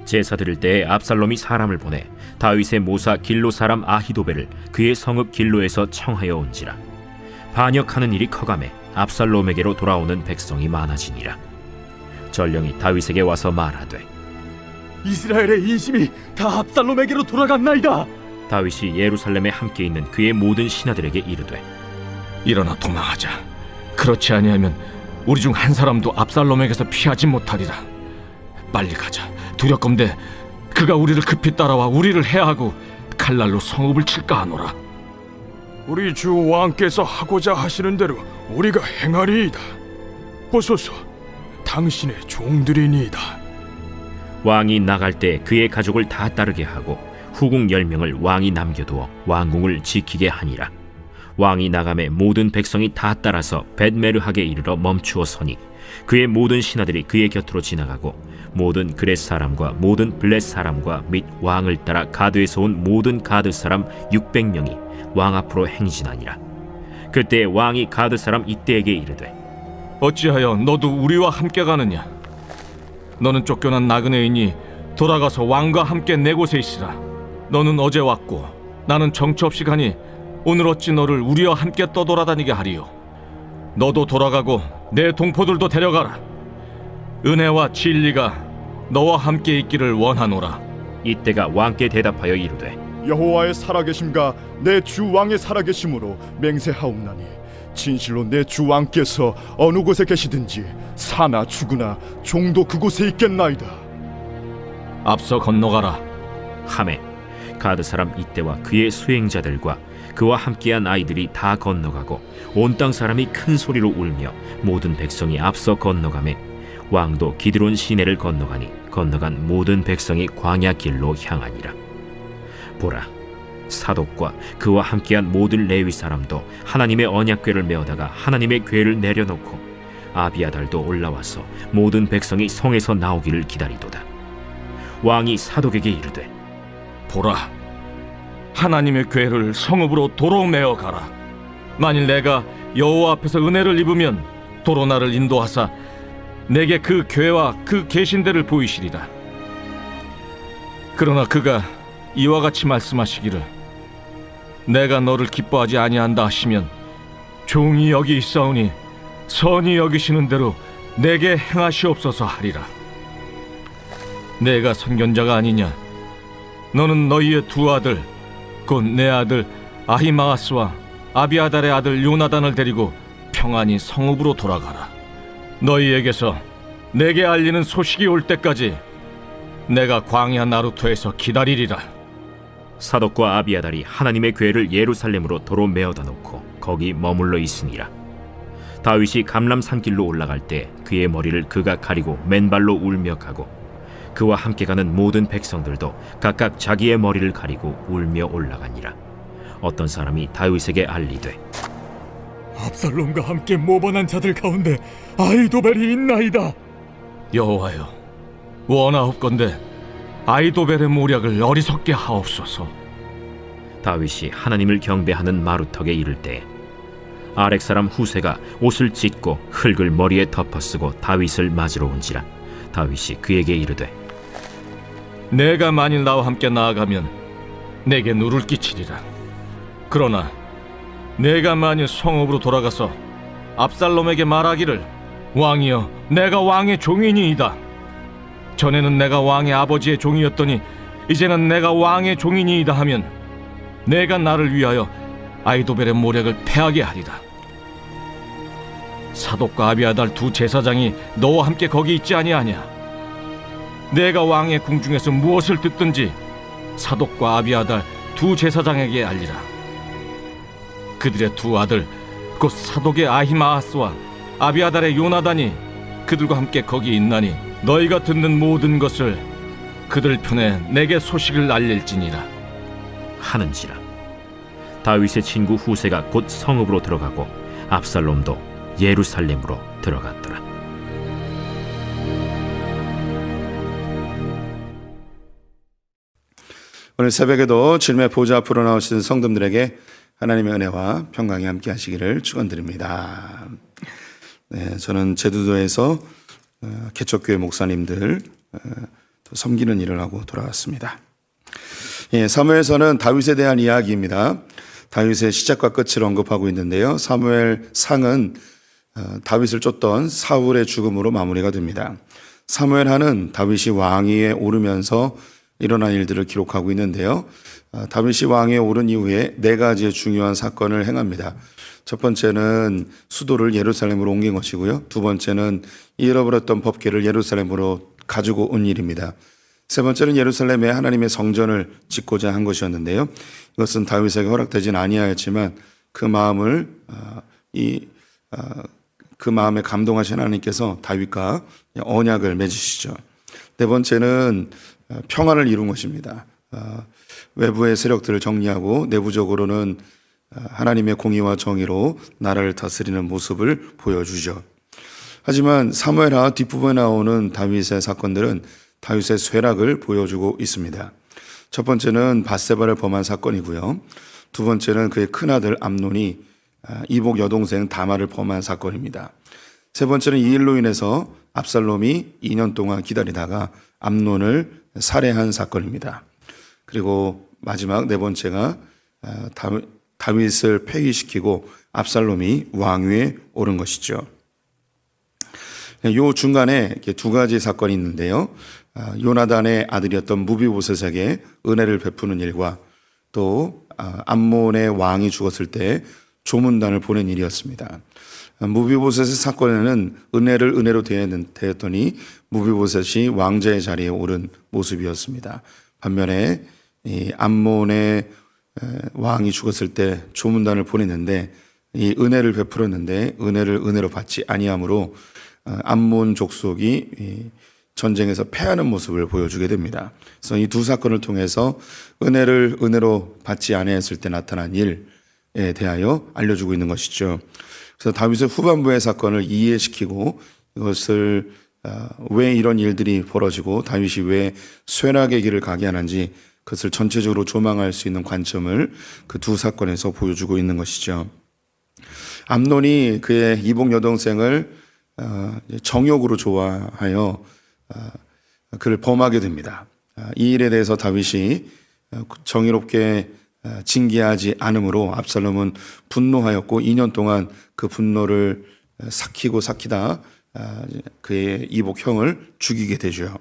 제사 드릴 때에 압살롬이 사람을 보내 다윗의 모사 길로 사람 아히도벨을 그의 성읍 길로에서 청하여 온지라. 반역하는 일이 커가매 압살롬에게로 돌아오는 백성이 많아지니라. 전령이 다윗에게 와서 말하되, 이스라엘의 인심이 다 압살롬에게로 돌아갔나이다. 다윗이 예루살렘에 함께 있는 그의 모든 신하들에게 이르되, 일어나 도망하자. 그렇지 아니하면 우리 중 한 사람도 압살롬에게서 피하지 못하리라. 빨리 가자. 두렵건대 그가 우리를 급히 따라와 우리를 해하고 칼날로 성읍을 칠까 하노라. 우리 주 왕께서 하고자 하시는 대로 우리가 행하리이다. 보소서, 당신의 종들이니이다. 왕이 나갈 때 그의 가족을 다 따르게 하고 후궁 10명을 왕이 남겨두어 왕궁을 지키게 하니라. 왕이 나가매 모든 백성이 다 따라서 벳메르하게 이르러 멈추어 서니 그의 모든 신하들이 그의 곁으로 지나가고 모든 그렛 사람과 모든 블렛 사람과 및 왕을 따라 가드에서 온 모든 가드 사람 600명이 왕 앞으로 행진하니라. 그때 왕이 가드 사람 이때에게 이르되, 어찌하여 너도 우리와 함께 가느냐? 너는 쫓겨난 나그네이니 돌아가서 왕과 함께 내 곳에 있으라. 너는 어제 왔고 나는 정처 없이 가니 오늘 어찌 너를 우리와 함께 떠돌아다니게 하리요? 너도 돌아가고 내 동포들도 데려가라. 은혜와 진리가 너와 함께 있기를 원하노라. 이때가 왕께 대답하여 이르되, 여호와의 살아계심과 내 주 왕의 살아계심으로 맹세하옵나니 진실로 내 주 왕께서 어느 곳에 계시든지 사나 죽으나 종도 그곳에 있겠나이다. 앞서 건너가라. 하매 가드 사람 이때와 그의 수행자들과 그와 함께한 아이들이 다 건너가고 온 땅 사람이 큰 소리로 울며 모든 백성이 앞서 건너가매 왕도 기드론 시내를 건너가니 건너간 모든 백성이 광야 길로 향하니라. 보라, 사독과 그와 함께한 모든 레위 사람도 하나님의 언약궤를 메어다가 하나님의 궤를 내려놓고 아비아달도 올라와서 모든 백성이 성에서 나오기를 기다리도다. 왕이 사독에게 이르되, 보라, 하나님의 궤를 성읍으로 도로 메어 가라. 만일 내가 여호와 앞에서 은혜를 입으면 도로 나를 인도하사 내게 그 궤와 그 계신대를 보이시리라. 그러나 그가 이와 같이 말씀하시기를, 내가 너를 기뻐하지 아니한다 하시면 종이 여기 있사오니 선히 여기시는 대로 내게 행하시옵소서 하리라. 내가 선견자가 아니냐? 너는 너희의 두 아들 곧 내 아들 아히마아스와 아비아달의 아들 요나단을 데리고 평안히 성읍으로 돌아가라. 너희에게서 내게 알리는 소식이 올 때까지 내가 광야 나루토에서 기다리리라. 사독과 아비아달이 하나님의 궤를 예루살렘으로 도로 메어다 놓고 거기 머물러 있으니라. 다윗이 감람 산길로 올라갈 때 그의 머리를 그가 가리고 맨발로 울며 가고 그와 함께 가는 모든 백성들도 각각 자기의 머리를 가리고 울며 올라가니라. 어떤 사람이 다윗에게 알리되, 압살롬과 함께 모반한 자들 가운데 아히도벨이 있나이다. 여호와여, 원하옵건대 아히도벨의 모략을 어리석게 하옵소서. 다윗이 하나님을 경배하는 마루턱에 이를 때 아렉 사람 후세가 옷을 찢고 흙을 머리에 덮어쓰고 다윗을 맞으러 온지라. 다윗이 그에게 이르되, 내가 만일 나와 함께 나아가면 내게 누를 끼치리라. 그러나 내가 만일 성읍으로 돌아가서 압살롬에게 말하기를, 왕이여, 내가 왕의 종이니이다. 전에는 내가 왕의 아버지의 종이었더니 이제는 내가 왕의 종이니이다 하면 내가 나를 위하여 아히도벨의 모략을 패하게 하리라. 사독과 아비아달 두 제사장이 너와 함께 거기 있지 아니하냐? 내가 왕의 궁중에서 무엇을 듣든지 사독과 아비아달 두 제사장에게 알리라. 그들의 두 아들 곧 사독의 아히마아스와 아비아달의 요나단이 그들과 함께 거기 있나니 너희가 듣는 모든 것을 그들 편에 내게 소식을 알릴지니라 하는지라. 다윗의 친구 후세가 곧 성읍으로 들어가고 압살롬도 예루살렘으로 들어갔더라. 오늘 새벽에도 주님의 보좌 앞으로 나오신 성도들에게 하나님의 은혜와 평강이 함께 하시기를 축원드립니다. 네, 저는 제주도에서 개척교회 목사님들, 또 섬기는 일을 하고 돌아왔습니다. 예, 사무엘서는 다윗에 대한 이야기입니다. 다윗의 시작과 끝을 언급하고 있는데요. 사무엘상은 다윗을 쫓던 사울의 죽음으로 마무리가 됩니다. 사무엘하는 다윗이 왕위에 오르면서 일어난 일들을 기록하고 있는데요. 다윗이 왕위에 오른 이후에 4가지의 중요한 사건을 행합니다. 첫 번째는 수도를 예루살렘으로 옮긴 것이고요. 두 번째는 잃어버렸던 법궤를 예루살렘으로 가지고 온 일입니다. 세 번째는 예루살렘에 하나님의 성전을 짓고자 한 것이었는데요. 이것은 다윗에게 허락되진 아니하였지만 그 마음을 그 마음에 감동하신 하나님께서 다윗과 언약을 맺으시죠. 네 번째는 평안을 이룬 것입니다. 외부의 세력들을 정리하고 내부적으로는 하나님의 공의와 정의로 나라를 다스리는 모습을 보여주죠. 하지만 사무엘하 뒷부분에 나오는 다윗의 사건들은 다윗의 쇠락을 보여주고 있습니다. 첫 번째는 밧세바를 범한 사건이고요. 두 번째는 그의 큰아들 암논이 이복 여동생 다말을 범한 사건입니다. 세 번째는 이 일로 인해서 압살롬이 2년 동안 기다리다가 암논을 살해한 사건입니다. 그리고 마지막 네 번째가 다윗을 폐위시키고 압살롬이 왕위에 오른 것이죠. 요 중간에 2가지 사건이 있는데요. 요나단의 아들이었던 무비보셋에게 은혜를 베푸는 일과 또 암몬의 왕이 죽었을 때 조문단을 보낸 일이었습니다. 무비보셋의 사건에는 은혜를 은혜로 대했더니 무비보셋이 왕자의 자리에 오른 모습이었습니다. 반면에 이 암몬의 왕이 죽었을 때 조문단을 보냈는데 이 은혜를 베풀었는데 은혜를 은혜로 받지 아니하므로 암몬 족속이 전쟁에서 패하는 모습을 보여주게 됩니다. 그래서 이 두 사건을 통해서 은혜를 은혜로 받지 아니했을 때 나타난 일에 대하여 알려주고 있는 것이죠. 그래서 다윗의 후반부의 사건을 이해시키고 이것을 왜 이런 일들이 벌어지고 다윗이 왜 쇠락의 길을 가게 하는지 그것을 전체적으로 조망할 수 있는 관점을 그 두 사건에서 보여주고 있는 것이죠. 암논이 그의 이복 여동생을 정욕으로 좋아하여 그를 범하게 됩니다. 이 일에 대해서 다윗이 정의롭게 징계하지 않으므로 압살롬은 분노하였고 2년 동안 그 분노를 삭히다 그의 이복 형을 죽이게 되죠.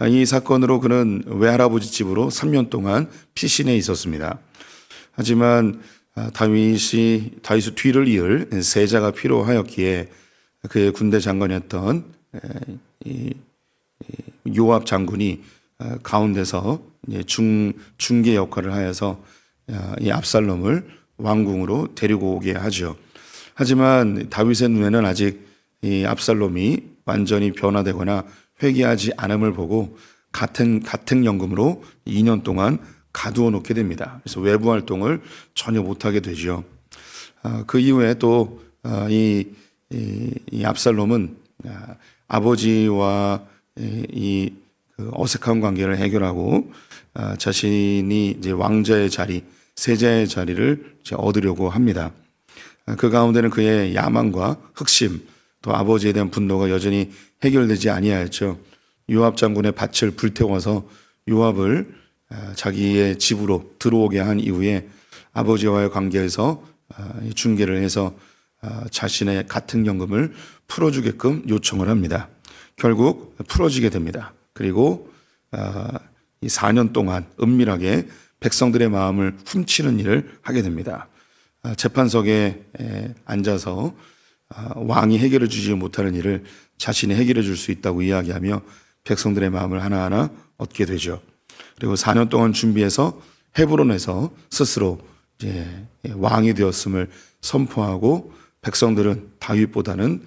이 사건으로 그는 외할아버지 집으로 3년 동안 피신해 있었습니다. 하지만 다윗의 뒤를 이을 세자가 필요하였기에 그의 군대 장관이었던 요압 장군이 가운데서 중개 역할을 하여서 이 압살롬을 왕궁으로 데리고 오게 하죠. 하지만 다윗의 눈에는 아직 이 압살롬이 완전히 변화되거나 회개하지 않음을 보고 같은 연금으로 2년 동안 가두어 놓게 됩니다. 그래서 외부 활동을 전혀 못하게 되죠. 그 이후에 또 이 압살롬은 아버지와 이 어색한 관계를 해결하고 자신이 이제 왕자의 자리, 세자의 자리를 이제 얻으려고 합니다. 그 가운데는 그의 야망과 흑심, 또 아버지에 대한 분노가 여전히 해결되지 아니하였죠. 요압 장군의 밭을 불태워서 요압을 자기의 집으로 들어오게 한 이후에 아버지와의 관계에서 중개를 해서 자신의 같은 연금을 풀어주게끔 요청을 합니다. 결국 풀어지게 됩니다. 그리고 이 4년 동안 은밀하게 백성들의 마음을 훔치는 일을 하게 됩니다. 재판석에 앉아서 왕이 해결해 주지 못하는 일을 자신이 해결해 줄 수 있다고 이야기하며 백성들의 마음을 하나하나 얻게 되죠. 그리고 4년 동안 준비해서 헤브론에서 스스로 이제 왕이 되었음을 선포하고 백성들은 다윗보다는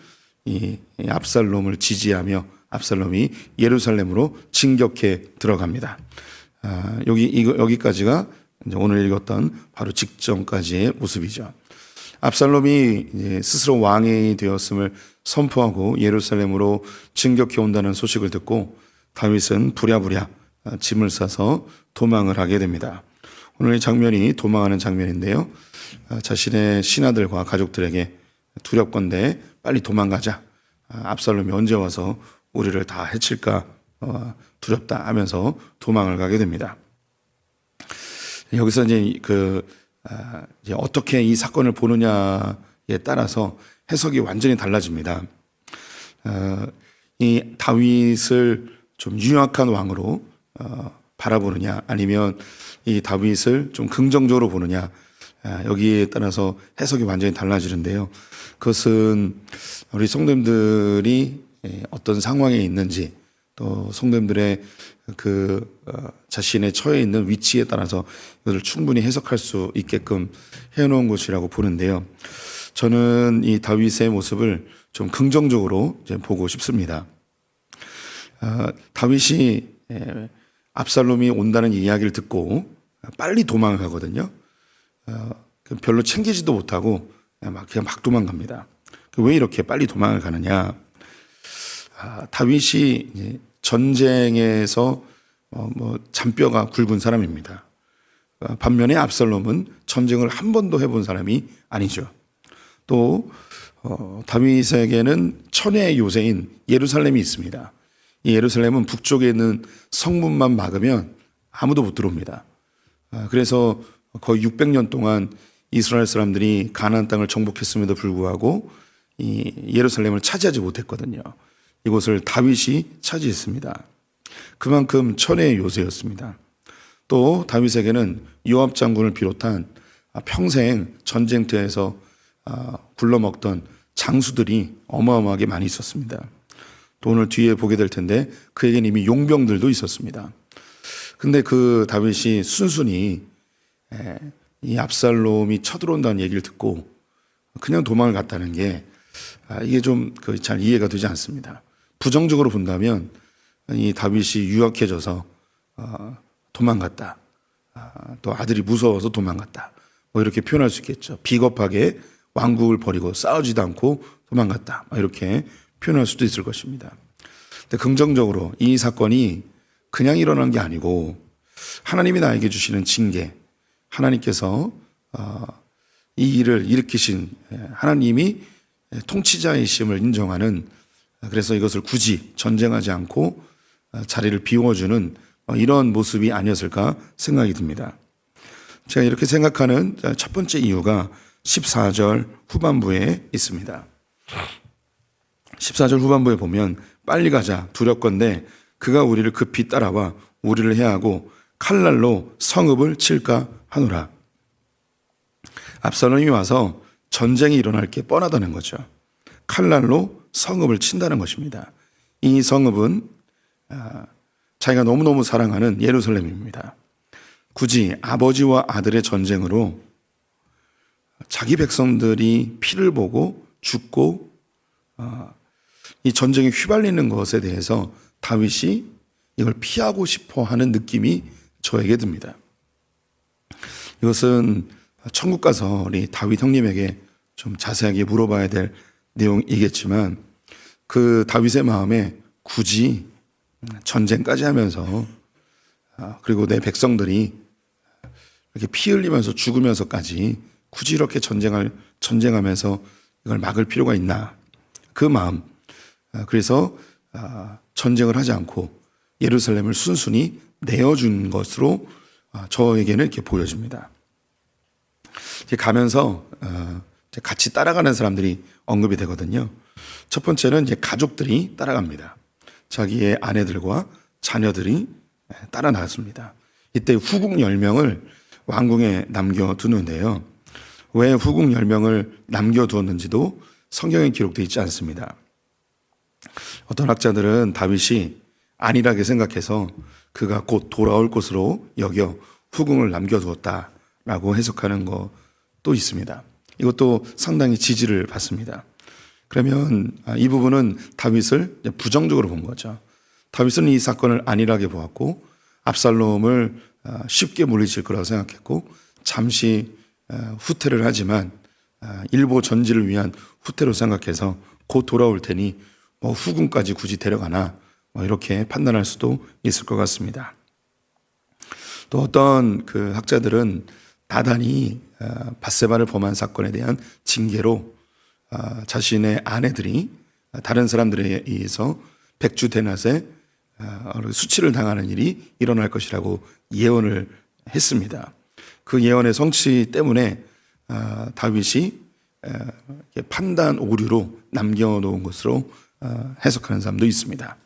이 압살롬을 지지하며 압살롬이 예루살렘으로 진격해 들어갑니다. 여기까지가 이제 오늘 읽었던 바로 직전까지의 모습이죠. 압살롬이 스스로 왕이 되었음을 선포하고 예루살렘으로 진격해 온다는 소식을 듣고 다윗은 부랴부랴 짐을 싸서 도망을 하게 됩니다. 오늘 이 장면이 도망하는 장면인데요. 자신의 신하들과 가족들에게 두렵건대 빨리 도망가자. 압살롬이 언제 와서 우리를 다 해칠까 두렵다 하면서 도망을 가게 됩니다. 여기서 이제 어떻게 이 사건을 보느냐에 따라서 해석이 완전히 달라집니다. 이 다윗을 좀 유약한 왕으로 바라보느냐, 아니면 이 다윗을 좀 긍정적으로 보느냐, 여기에 따라서 해석이 완전히 달라지는데요. 그것은 우리 성도님들이 어떤 상황에 있는지, 또 성도님들의 자신의 처해 있는 위치에 따라서 이것을 충분히 해석할 수 있게끔 해놓은 것이라고 보는데요. 저는 이 다윗의 모습을 좀 긍정적으로 이제 보고 싶습니다. 다윗이 압살롬이 온다는 이야기를 듣고 빨리 도망을 가거든요. 별로 챙기지도 못하고 그냥 막 도망갑니다. 왜 이렇게 빨리 도망을 가느냐? 다윗이 전쟁에서 잔뼈가 굵은 사람입니다. 반면에 압살롬은 전쟁을 한 번도 해본 사람이 아니죠. 또 다윗에게는 천의 요새인 예루살렘이 있습니다. 이 예루살렘은 북쪽에 있는 성문만 막으면 아무도 못 들어옵니다. 그래서 거의 600년 동안 이스라엘 사람들이 가나안 땅을 정복했음에도 불구하고 이 예루살렘을 차지하지 못했거든요. 이곳을 다윗이 차지했습니다. 그만큼 천의 요새였습니다. 또 다윗에게는 요압 장군을 비롯한 평생 전쟁터에서 굴러먹던 장수들이 어마어마하게 많이 있었습니다. 또 오늘 뒤에 보게 될 텐데 그에게는 이미 용병들도 있었습니다. 근데 그 다윗이 순순히 이 압살롬이 쳐들어온다는 얘기를 듣고 그냥 도망을 갔다는 게 이게 좀 잘 이해가 되지 않습니다. 부정적으로 본다면 이 다윗이 유약해져서 도망갔다. 또 아들이 무서워서 도망갔다. 이렇게 표현할 수 있겠죠. 비겁하게 왕국을 버리고 싸우지도 않고 도망갔다. 이렇게 표현할 수도 있을 것입니다. 근데 긍정적으로 이 사건이 그냥 일어난 게 아니고 하나님이 나에게 주시는 징계, 하나님께서 이 일을 일으키신 하나님이 통치자이심을 인정하는, 그래서 이것을 굳이 전쟁하지 않고 자리를 비워주는 이런 모습이 아니었을까 생각이 듭니다. 제가 이렇게 생각하는 첫 번째 이유가 14절 후반부에 있습니다. 14절 후반부에 보면 빨리 가자 두렵건대 그가 우리를 급히 따라와 우리를 해하고 칼날로 성읍을 칠까 하노라. 압살롬이 와서 전쟁이 일어날 게 뻔하다는 거죠. 칼날로 성읍을 친다는 것입니다. 이 성읍은 자기가 너무너무 사랑하는 예루살렘입니다. 굳이 아버지와 아들의 전쟁으로 자기 백성들이 피를 보고 죽고 이 전쟁에 휘발리는 것에 대해서 다윗이 이걸 피하고 싶어 하는 느낌이 저에게 듭니다. 이것은 천국 가서 우리 다윗 형님에게 좀 자세하게 물어봐야 될 내용이겠지만 그 다윗의 마음에 굳이 전쟁까지 하면서 그리고 내 백성들이 이렇게 피 흘리면서 죽으면서까지 굳이 이렇게 전쟁하면서 이걸 막을 필요가 있나, 그 마음. 그래서 전쟁을 하지 않고 예루살렘을 순순히 내어준 것으로 저에게는 이렇게 보여집니다. 가면서 같이 따라가는 사람들이 언급이 되거든요. 첫 번째는 이제 가족들이 따라갑니다. 자기의 아내들과 자녀들이 따라 나왔습니다. 이때 후궁 10명을 왕궁에 남겨두는데요. 왜 후궁 10명을 남겨두었는지도 성경에 기록되어 있지 않습니다. 어떤 학자들은 다윗이 안일하게 생각해서 그가 곧 돌아올 것으로 여겨 후궁을 남겨두었다라고 해석하는 것도 있습니다. 이것도 상당히 지지를 받습니다. 그러면 이 부분은 다윗을 부정적으로 본 거죠. 다윗은 이 사건을 안일하게 보았고 압살롬을 쉽게 물리칠 거라고 생각했고 잠시 후퇴를 하지만 일보 전지를 위한 후퇴로 생각해서 곧 돌아올 테니 후궁까지 굳이 데려가나 이렇게 판단할 수도 있을 것 같습니다. 또 어떤 그 학자들은 나단이 밧세바를 범한 사건에 대한 징계로 자신의 아내들이 다른 사람들에 의해서 백주대낮에 수치를 당하는 일이 일어날 것이라고 예언을 했습니다. 그 예언의 성취 때문에 다윗이 판단 오류로 남겨놓은 것으로 해석하는 사람도 있습니다.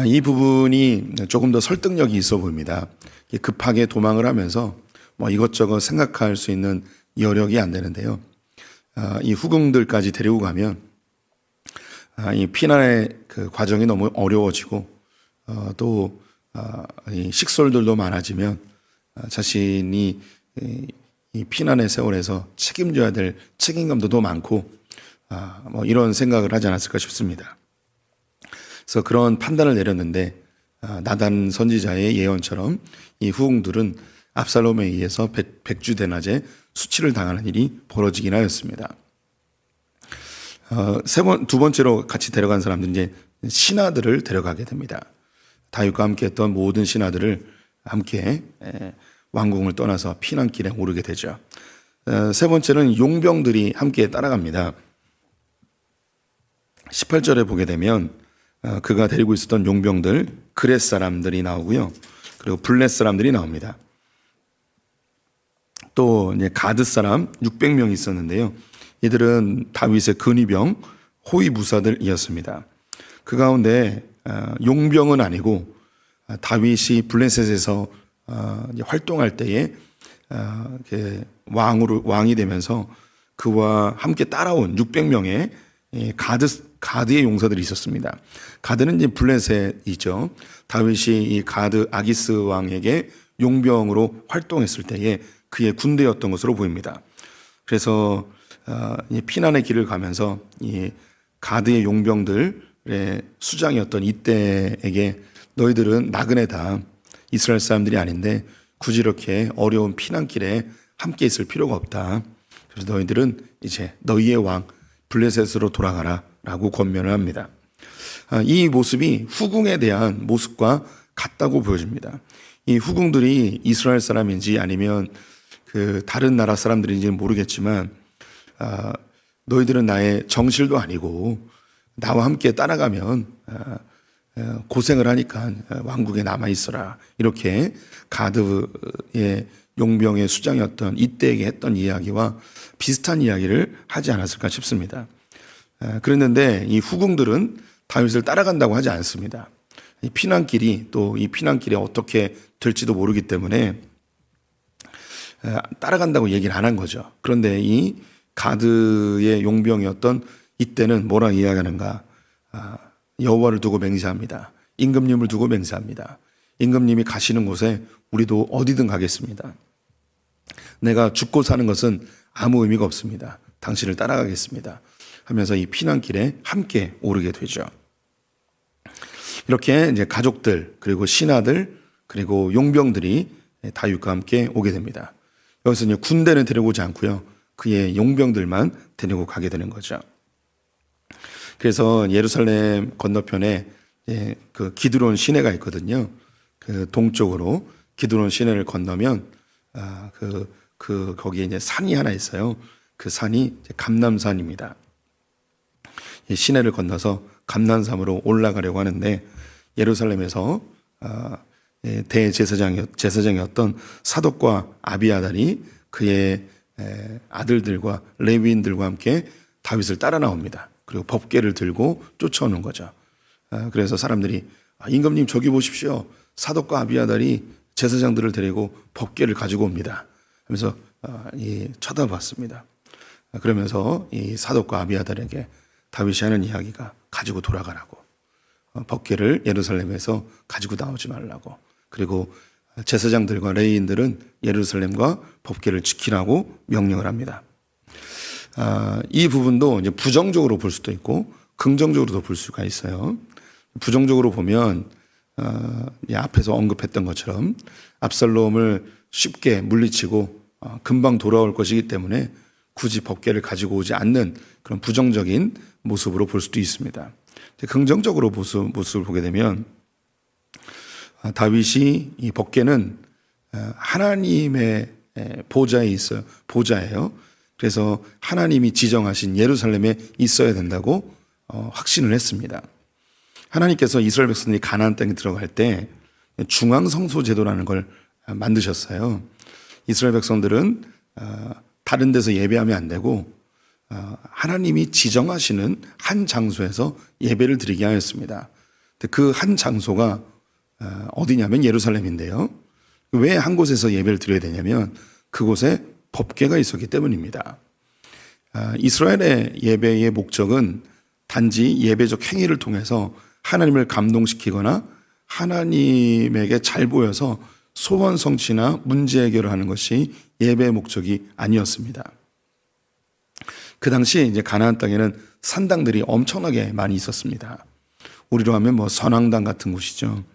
이 부분이 조금 더 설득력이 있어 보입니다. 급하게 도망을 하면서 이것저것 생각할 수 있는 여력이 안 되는데요. 이 후궁들까지 데리고 가면 이 피난의 그 과정이 너무 어려워지고 또 이 식솔들도 많아지면 자신이 이 피난의 세월에서 책임져야 될 책임감도 더 많고 이런 생각을 하지 않았을까 싶습니다. 그래서 그런 판단을 내렸는데 나단 선지자의 예언처럼 이 후궁들은 압살롬에 의해서 백주대낮에 수치를 당하는 일이 벌어지긴 하였습니다. 두 번째로 같이 데려간 사람들은 이제 신하들을 데려가게 됩니다. 다윗과 함께 했던 모든 신하들을 함께 왕궁을 떠나서 피난길에 오르게 되죠. 세 번째는 용병들이 함께 따라갑니다. 18절에 보게 되면 그가 데리고 있었던 용병들, 그렛 사람들이 나오고요. 그리고 블렛 사람들이 나옵니다. 또 이제 가드 사람 600명이 있었는데요. 이들은 다윗의 근위병, 호위무사들이었습니다. 그 가운데 용병은 아니고 다윗이 블레셋에서 활동할 때에 왕이 되면서 그와 함께 따라온 600명의 가드의 용사들이 있었습니다. 가드는 이제 블레셋이죠. 다윗이 이 가드 아기스 왕에게 용병으로 활동했을 때에 그의 군대였던 것으로 보입니다. 그래서 피난의 길을 가면서 이 가드의 용병들의 수장이었던 이때에게 너희들은 나그네다. 이스라엘 사람들이 아닌데 굳이 이렇게 어려운 피난길에 함께 있을 필요가 없다. 그래서 너희들은 이제 너희의 왕 블레셋으로 돌아가라 라고 권면을 합니다. 이 모습이 후궁에 대한 모습과 같다고 보여집니다. 이 후궁들이 이스라엘 사람인지 아니면 그 다른 나라 사람들인지는 모르겠지만 너희들은 나의 정실도 아니고 나와 함께 따라가면 고생을 하니까 왕국에 남아 있어라. 이렇게 가드의 용병의 수장이었던 이때에게 했던 이야기와 비슷한 이야기를 하지 않았을까 싶습니다. 그랬는데 이 후궁들은 다윗을 따라간다고 하지 않습니다. 이 피난길이 또 이 피난길이 어떻게 될지도 모르기 때문에 따라간다고 얘기를 안 한 거죠. 그런데 이 가드의 용병이었던 이때는 뭐라 이야기하는가? 여호와를 두고 맹세합니다. 임금님을 두고 맹세합니다. 임금님이 가시는 곳에 우리도 어디든 가겠습니다. 내가 죽고 사는 것은 아무 의미가 없습니다. 당신을 따라가겠습니다. 하면서 이 피난길에 함께 오르게 되죠. 이렇게 이제 가족들 그리고 신하들 그리고 용병들이 다윗과 함께 오게 됩니다. 여기서 이제 군대는 데려오지 않고요. 그의 용병들만 데리고 가게 되는 거죠. 그래서 예루살렘 건너편에 그 기드론 시내가 있거든요. 그 동쪽으로 기드론 시내를 건너면 거기에 이제 산이 하나 있어요. 그 산이 감람산입니다. 시내를 건너서 감람산으로 올라가려고 하는데 예루살렘에서 대제사장이었던 사독과 아비아달이 그의 아들들과 레위인들과 함께 다윗을 따라 나옵니다. 그리고 법궤를 들고 쫓아오는 거죠. 그래서 사람들이 임금님 저기 보십시오. 사독과 아비아달이 제사장들을 데리고 법궤를 가지고 옵니다. 하면서 쳐다봤습니다. 그러면서 이 사독과 아비아달에게 다윗이 하는 이야기가 가지고 돌아가라고. 법궤를 예루살렘에서 가지고 나오지 말라고. 그리고 제사장들과 레위인들은 예루살렘과 법궤를 지키라고 명령을 합니다. 이 부분도 이제 부정적으로 볼 수도 있고 긍정적으로도 볼 수가 있어요. 부정적으로 보면 앞에서 언급했던 것처럼 압살롬을 쉽게 물리치고 금방 돌아올 것이기 때문에 굳이 법궤를 가지고 오지 않는 그런 부정적인 모습으로 볼 수도 있습니다. 긍정적으로 모습을 보게 되면 다윗이 이 법궤는 하나님의 보좌에 있어요. 보좌예요. 그래서 하나님이 지정하신 예루살렘에 있어야 된다고 확신을 했습니다. 하나님께서 이스라엘 백성들이 가나안 땅에 들어갈 때 중앙 성소 제도라는 걸 만드셨어요. 이스라엘 백성들은 다른 데서 예배하면 안 되고 하나님이 지정하시는 한 장소에서 예배를 드리게 하였습니다. 그 한 장소가 어디냐면 예루살렘인데요. 왜 한 곳에서 예배를 드려야 되냐면 그곳에 법궤가 있었기 때문입니다. 이스라엘의 예배의 목적은 단지 예배적 행위를 통해서 하나님을 감동시키거나 하나님에게 잘 보여서 소원 성취나 문제 해결을 하는 것이 예배의 목적이 아니었습니다. 그 당시 이제 가나안 땅에는 산당들이 엄청나게 많이 있었습니다. 우리로 하면 뭐 선왕당 같은 곳이죠.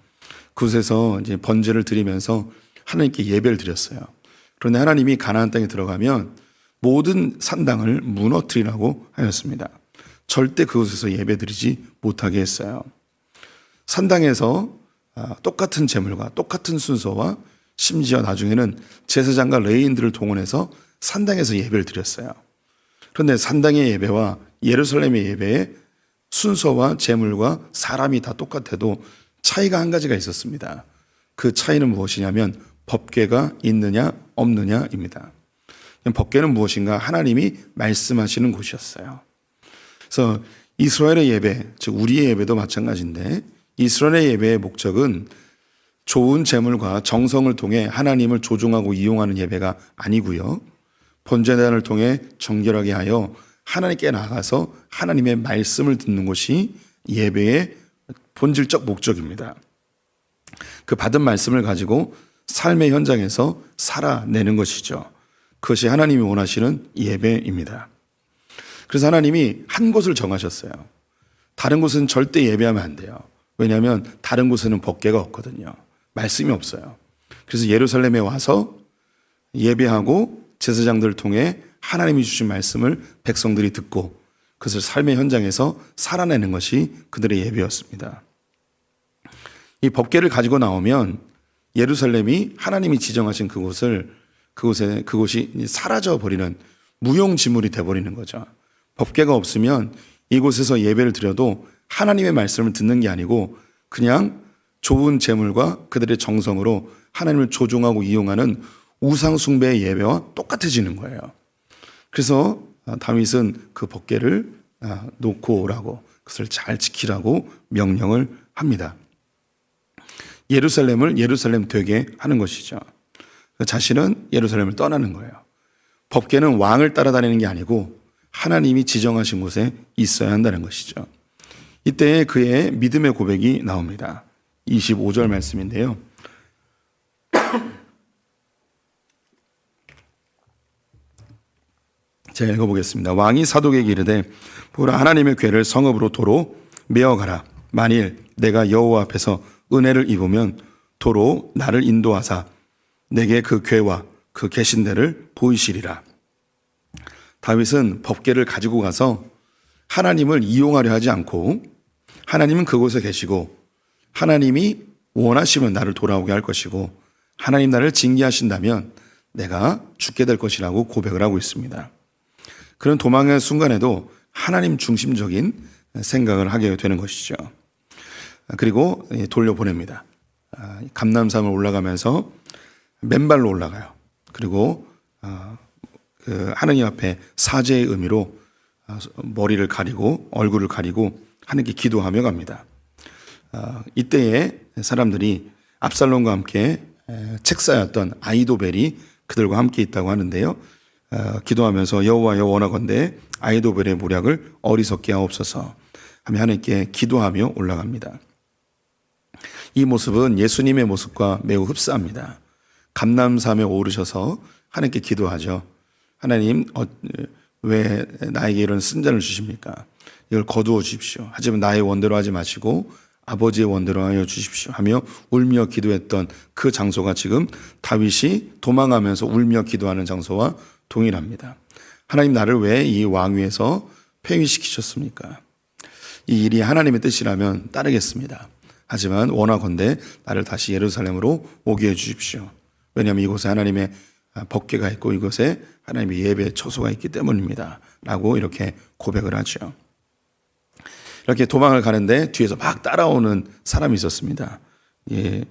그곳에서 이제 번제를 드리면서 하나님께 예배를 드렸어요. 그런데 하나님이 가나안 땅에 들어가면 모든 산당을 무너뜨리라고 하였습니다. 절대 그곳에서 예배드리지 못하게 했어요. 산당에서 똑같은 제물과 똑같은 순서와 심지어 나중에는 제사장과 레위인들을 동원해서 산당에서 예배를 드렸어요. 그런데 산당의 예배와 예루살렘의 예배의 순서와 제물과 사람이 다 똑같아도 차이가 한 가지가 있었습니다. 그 차이는 무엇이냐면 법궤가 있느냐 없느냐입니다. 법궤는 무엇인가? 하나님이 말씀하시는 곳이었어요. 그래서 이스라엘의 예배, 즉 우리의 예배도 마찬가지인데 이스라엘의 예배의 목적은 좋은 제물과 정성을 통해 하나님을 조종하고 이용하는 예배가 아니고요. 번제단을 통해 정결하게 하여 하나님께 나아가서 하나님의 말씀을 듣는 것이 예배의 본질적 목적입니다. 그 받은 말씀을 가지고 삶의 현장에서 살아내는 것이죠. 그것이 하나님이 원하시는 예배입니다. 그래서 하나님이 한 곳을 정하셨어요. 다른 곳은 절대 예배하면 안 돼요. 왜냐하면 다른 곳에는 법궤가 없거든요. 말씀이 없어요. 그래서 예루살렘에 와서 예배하고 제사장들을 통해 하나님이 주신 말씀을 백성들이 듣고 그것을 삶의 현장에서 살아내는 것이 그들의 예배였습니다. 이 법궤를 가지고 나오면 예루살렘이 하나님이 지정하신 그곳이 사라져 버리는 무용지물이 되어버리는 거죠. 법궤가 없으면 이곳에서 예배를 드려도 하나님의 말씀을 듣는 게 아니고 그냥 좋은 제물과 그들의 정성으로 하나님을 조종하고 이용하는 우상 숭배의 예배와 똑같아지는 거예요. 그래서 다윗은 그 법궤를 놓고 오라고, 그것을 잘 지키라고 명령을 합니다. 예루살렘을 예루살렘 되게 하는 것이죠. 자신은 예루살렘을 떠나는 거예요. 법궤는 왕을 따라다니는 게 아니고 하나님이 지정하신 곳에 있어야 한다는 것이죠. 이때 그의 믿음의 고백이 나옵니다. 25절 말씀인데요. 제가 읽어보겠습니다. 왕이 사독에게 이르되 보라, 하나님의 궤를 성읍으로 도로 메어가라. 만일 내가 여호와 앞에서 은혜를 입으면 도로 나를 인도하사 내게 그 궤와 그 계신 데를 보이시리라. 다윗은 법궤를 가지고 가서 하나님을 이용하려 하지 않고 하나님은 그곳에 계시고 하나님이 원하시면 나를 돌아오게 할 것이고 하나님 나를 징계하신다면 내가 죽게 될 것이라고 고백을 하고 있습니다. 그런 도망의 순간에도 하나님 중심적인 생각을 하게 되는 것이죠. 그리고 돌려보냅니다. 감람산을 올라가면서 맨발로 올라가요. 그리고 그 하느님 앞에 사죄의 의미로 머리를 가리고 얼굴을 가리고 하나님께 기도하며 갑니다. 이때에 사람들이 압살롬과 함께 책사였던 아이도벨이 그들과 함께 있다고 하는데요. 기도하면서 여호와여 원하건대 아이도벨의 모략을 어리석게 하옵소서 하며 하나님께 기도하며 올라갑니다. 이 모습은 예수님의 모습과 매우 흡사합니다. 감람산에 오르셔서 하나님께 기도하죠. 하나님, 왜 나에게 이런 쓴잔을 주십니까? 이걸 거두어 주십시오. 하지만 나의 원대로 하지 마시고 아버지의 원대로 하여 주십시오 하며 울며 기도했던 그 장소가 지금 다윗이 도망하면서 울며 기도하는 장소와 동일합니다. 하나님, 나를 왜 이 왕위에서 폐위시키셨습니까? 이 일이 하나님의 뜻이라면 따르겠습니다. 하지만 원하건대 나를 다시 예루살렘으로 오게 해 주십시오. 왜냐하면 이곳에 하나님의 법궤가 있고 이곳에 하나님의 예배 처소가 있기 때문입니다. 라고 이렇게 고백을 하죠. 이렇게 도망을 가는데 뒤에서 막 따라오는 사람이 있었습니다. 예,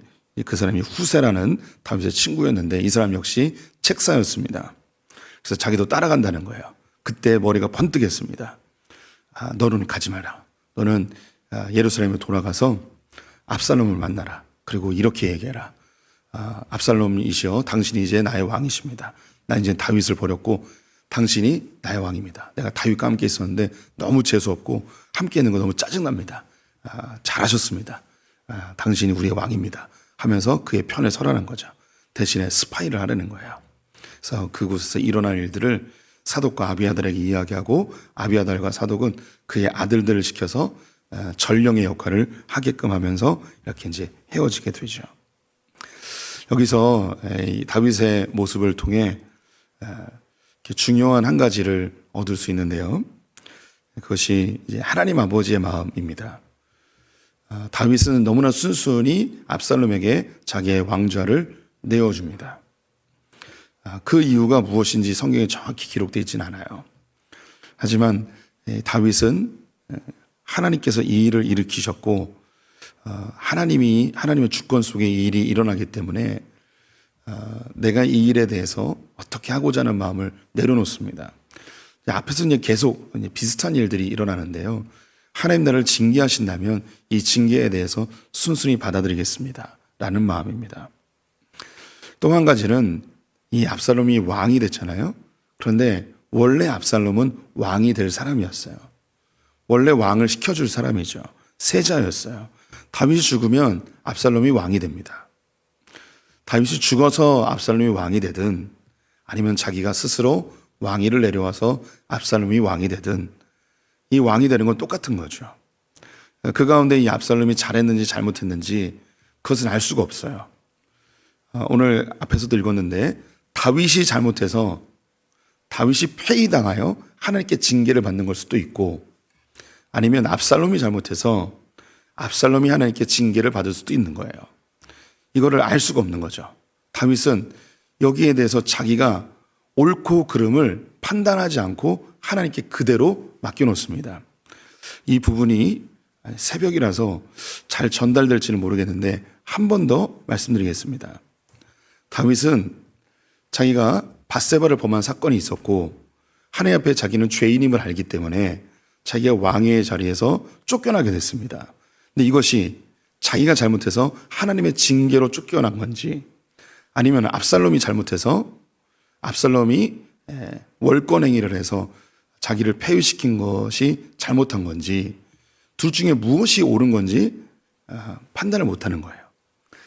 그 사람이 후세라는 다윗의 친구였는데 이 사람 역시 책사였습니다. 그래서 자기도 따라간다는 거예요. 그때 머리가 번뜩했습니다. 너는 가지 마라. 너는 예루살렘에 돌아가서 압살롬을 만나라. 그리고 이렇게 얘기해라. 압살롬이시여, 당신이 이제 나의 왕이십니다. 나 이제 다윗을 버렸고 당신이 나의 왕입니다. 내가 다윗과 함께 있었는데 너무 재수없고 함께 있는 거 너무 짜증납니다. 잘하셨습니다. 당신이 우리의 왕입니다. 하면서 그의 편에 서라는 거죠. 대신에 스파이를 하려는 거예요. 그래서 그곳에서 일어날 일들을 사독과 아비아달에게 이야기하고 아비아달과 사독은 그의 아들들을 시켜서 전령의 역할을 하게끔 하면서 이렇게 이제 헤어지게 되죠. 여기서 다윗의 모습을 통해 중요한 한 가지를 얻을 수 있는데요. 그것이 이제 하나님 아버지의 마음입니다. 다윗은 너무나 순순히 압살롬에게 자기의 왕좌를 내어줍니다. 그 이유가 무엇인지 성경에 정확히 기록되어 있지는 않아요. 하지만 다윗은 하나님께서 이 일을 일으키셨고 하나님의 주권 속에 이 일이 일어나기 때문에 내가 이 일에 대해서 어떻게 하고자 하는 마음을 내려놓습니다. 앞에서 이제 계속 비슷한 일들이 일어나는데요. 하나님 나를 징계하신다면 이 징계에 대해서 순순히 받아들이겠습니다. 라는 마음입니다. 또 한 가지는 이 압살롬이 왕이 됐잖아요. 그런데 원래 압살롬은 왕이 될 사람이었어요. 원래 왕을 시켜줄 사람이죠. 세자였어요. 다윗이 죽으면 압살롬이 왕이 됩니다. 다윗이 죽어서 압살롬이 왕이 되든 아니면 자기가 스스로 왕위를 내려와서 압살롬이 왕이 되든 이 왕이 되는 건 똑같은 거죠. 그 가운데 이 압살롬이 잘했는지 잘못했는지 그것은 알 수가 없어요. 오늘 앞에서도 읽었는데 다윗이 잘못해서 다윗이 폐위당하여 하나님께 징계를 받는 걸 수도 있고 아니면 압살롬이 잘못해서 압살롬이 하나님께 징계를 받을 수도 있는 거예요. 이거를 알 수가 없는 거죠. 다윗은 여기에 대해서 자기가 옳고 그름을 판단하지 않고 하나님께 그대로 맡겨놓습니다. 이 부분이 새벽이라서 잘 전달될지는 모르겠는데 한 번 더 말씀드리겠습니다. 다윗은 자기가 밧세바를 범한 사건이 있었고 하나님 앞에 자기는 죄인임을 알기 때문에 자기가 왕의 자리에서 쫓겨나게 됐습니다. 근데 이것이 자기가 잘못해서 하나님의 징계로 쫓겨난 건지 아니면 압살롬이 잘못해서 압살롬이 월권행위를 해서 자기를 폐위시킨 것이 잘못한 건지 둘 중에 무엇이 옳은 건지 판단을 못하는 거예요.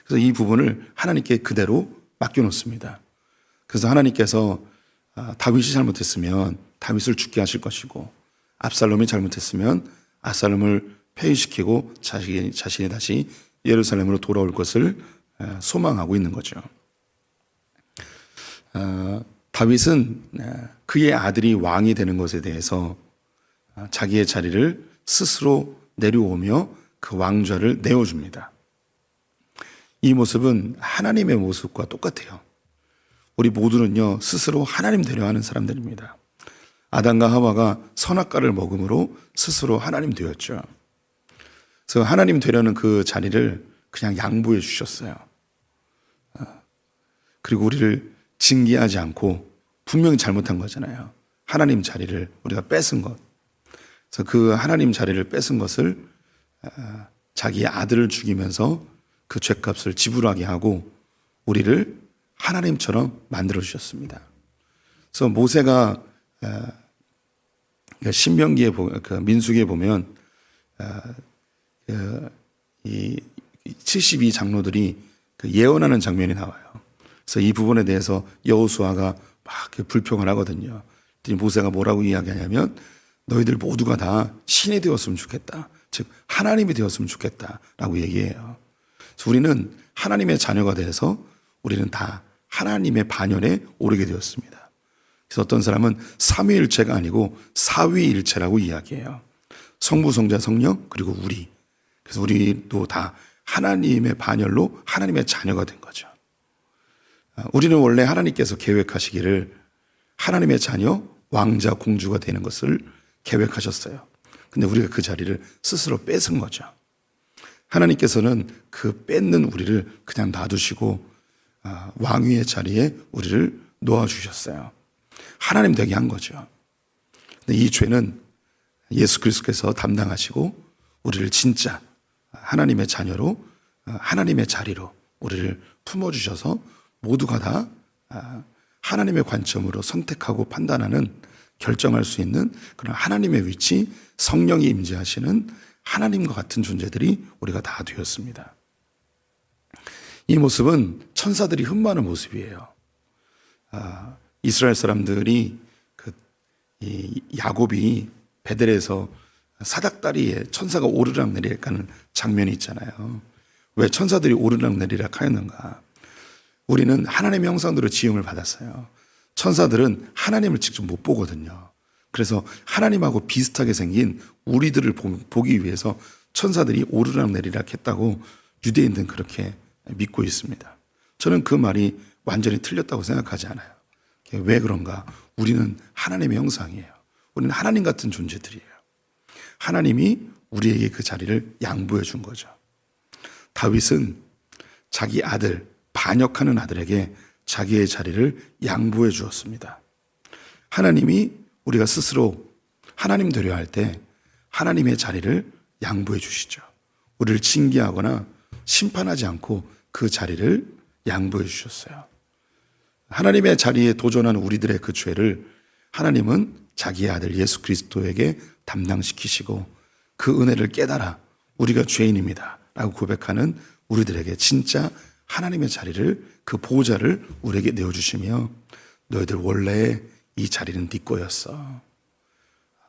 그래서 이 부분을 하나님께 그대로 맡겨놓습니다. 그래서 하나님께서 다윗이 잘못했으면 다윗을 죽게 하실 것이고 압살롬이 잘못했으면 압살롬을 폐위시키고 자신이 다시 예루살렘으로 돌아올 것을 소망하고 있는 거죠. 다윗은 그의 아들이 왕이 되는 것에 대해서 자기의 자리를 스스로 내려오며 그 왕좌를 내어줍니다. 이 모습은 하나님의 모습과 똑같아요. 우리 모두는요 스스로 하나님 되려 하는 사람들입니다. 아담과 하와가 선악과를 먹음으로 스스로 하나님 되었죠. 그래서 하나님 되려는 그 자리를 그냥 양보해 주셨어요. 그리고 우리를 징계하지 않고 분명히 잘못한 거잖아요. 하나님 자리를 우리가 뺏은 것. 그래서 그 하나님 자리를 뺏은 것을 자기의 아들을 죽이면서 그 죄값을 지불하게 하고 우리를 하나님처럼 만들어 주셨습니다. 그래서 모세가 신명기에 민수기에 보면 이 72장로들이 예언하는 장면이 나와요. 그래서 이 부분에 대해서 여호수아가 막 불평을 하거든요. 모세가 뭐라고 이야기하냐면 너희들 모두가 다 신이 되었으면 좋겠다. 즉 하나님이 되었으면 좋겠다라고 얘기해요. 그래서 우리는 하나님의 자녀가 돼서 우리는 다 하나님의 반열에 오르게 되었습니다. 그래서 어떤 사람은 삼위일체가 아니고 사위일체라고 이야기해요. 성부, 성자, 성령 그리고 우리. 그래서 우리도 다 하나님의 반열로 하나님의 자녀가 된 거죠. 우리는 원래 하나님께서 계획하시기를 하나님의 자녀, 왕자, 공주가 되는 것을 계획하셨어요. 근데 우리가 그 자리를 스스로 뺏은 거죠. 하나님께서는 그 뺏는 우리를 그냥 놔두시고 왕위의 자리에 우리를 놓아주셨어요. 하나님 되게 한 거죠. 근데 이 죄는 예수 그리스도께서 담당하시고 우리를 진짜 하나님의 자녀로 하나님의 자리로 우리를 품어주셔서 모두가 다 하나님의 관점으로 선택하고 판단하는 결정할 수 있는 그런 하나님의 위치, 성령이 임재하시는 하나님과 같은 존재들이 우리가 다 되었습니다. 이 모습은 천사들이 흠모하는 모습이에요. 이스라엘 사람들이 이 야곱이 베델에서 사닥다리에 천사가 오르락 내리락 하는 장면이 있잖아요. 왜 천사들이 오르락 내리락 하였는가? 우리는 하나님의 형상대로 지음을 받았어요. 천사들은 하나님을 직접 못 보거든요. 그래서 하나님하고 비슷하게 생긴 우리들을 보기 위해서 천사들이 오르락 내리락 했다고 유대인들은 그렇게 믿고 있습니다. 저는 그 말이 완전히 틀렸다고 생각하지 않아요. 왜 그런가? 우리는 하나님의 형상이에요. 우리는 하나님 같은 존재들이에요. 하나님이 우리에게 그 자리를 양보해 준 거죠. 다윗은 자기 아들, 반역하는 아들에게 자기의 자리를 양보해 주었습니다. 하나님이 우리가 스스로 하나님 되려 할 때 하나님의 자리를 양보해 주시죠. 우리를 징계하거나 심판하지 않고 그 자리를 양보해 주셨어요. 하나님의 자리에 도전한 우리들의 그 죄를 하나님은 자기의 아들 예수 그리스도에게 담당시키시고 그 은혜를 깨달아 우리가 죄인입니다 라고 고백하는 우리들에게 진짜 하나님의 자리를, 그 보호자를 우리에게 내어주시며 너희들 원래 이 자리는 네 거였어.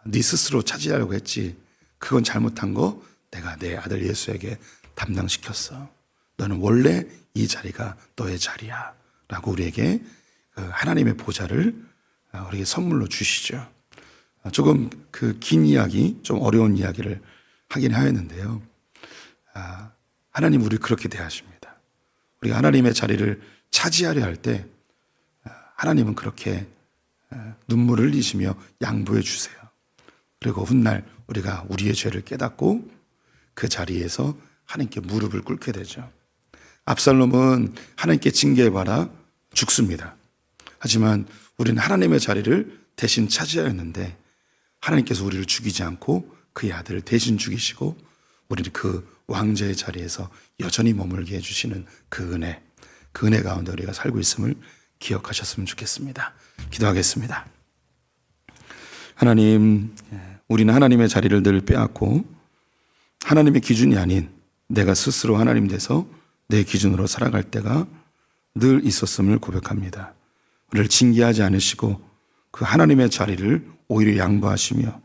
네 스스로 차지하려고 했지. 그건 잘못한 거 내가 내 아들 예수에게 담당시켰어. 너는 원래 이 자리가 너의 자리야 라고 우리에게 하나님의 보좌를 우리에게 선물로 주시죠. 조금 그 긴 이야기, 좀 어려운 이야기를 하긴 하였는데요. 하나님 우리를 그렇게 대하십니다. 우리가 하나님의 자리를 차지하려 할 때 하나님은 그렇게 눈물을 흘리시며 양보해 주세요. 그리고 훗날 우리가 우리의 죄를 깨닫고 그 자리에서 하나님께 무릎을 꿇게 되죠. 압살롬은 하나님께 징계받아 죽습니다. 하지만 우리는 하나님의 자리를 대신 차지하였는데 하나님께서 우리를 죽이지 않고 그의 아들을 대신 죽이시고 우리를 그 왕자의 자리에서 여전히 머물게 해주시는 그 은혜 가운데 우리가 살고 있음을 기억하셨으면 좋겠습니다. 기도하겠습니다. 하나님, 우리는 하나님의 자리를 늘 빼앗고 하나님의 기준이 아닌 내가 스스로 하나님 돼서 내 기준으로 살아갈 때가 늘 있었음을 고백합니다. 우리를 징계하지 않으시고 그 하나님의 자리를 오히려 양보하시며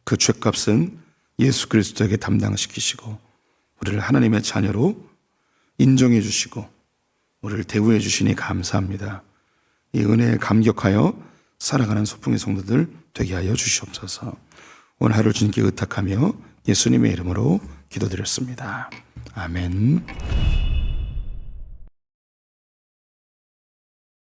그 죄값은 예수 그리스도에게 담당시키시고 우리를 하나님의 자녀로 인정해 주시고 우리를 대우해 주시니 감사합니다. 이 은혜에 감격하여 살아가는 소풍의 성도들 되게 하여 주시옵소서. 오늘 하루 주님께 의탁하며 예수님의 이름으로 기도드렸습니다. 아멘.